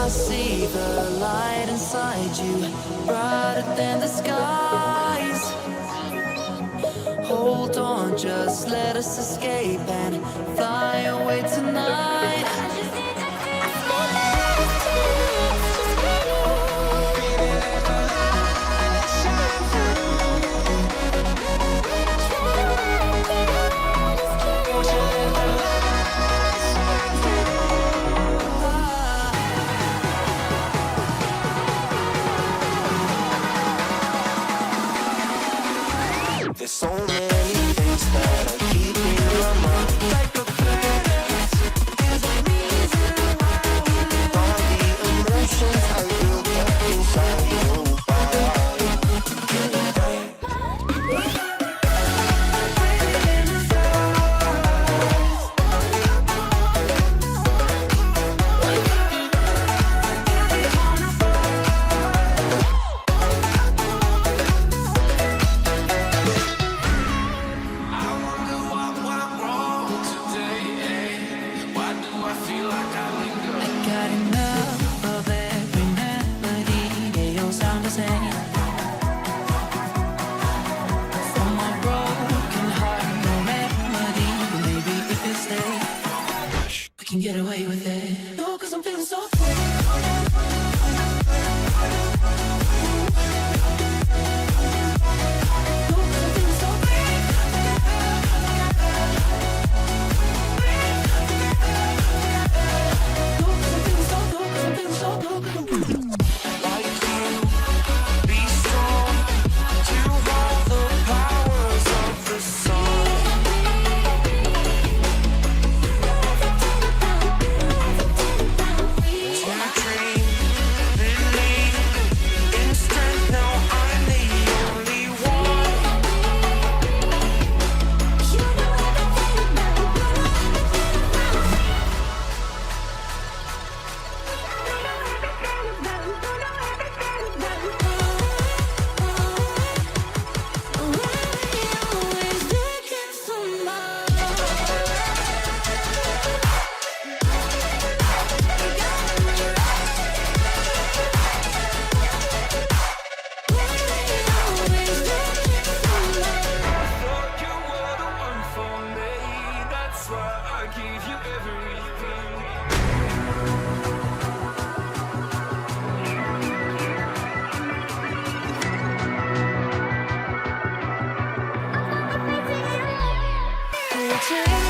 I see the light inside you, brighter than the skies. Hold on, just let us escape and fly away tonight. There's so many things that I keep in my mind, like a past. There's a reason why all the emotions I built up inside your body. Got enough of every melody, they all sound the same. For my broken heart, no remedy, but maybe if you stay, we can get away with it. No, 'cause I'm feeling so free. Change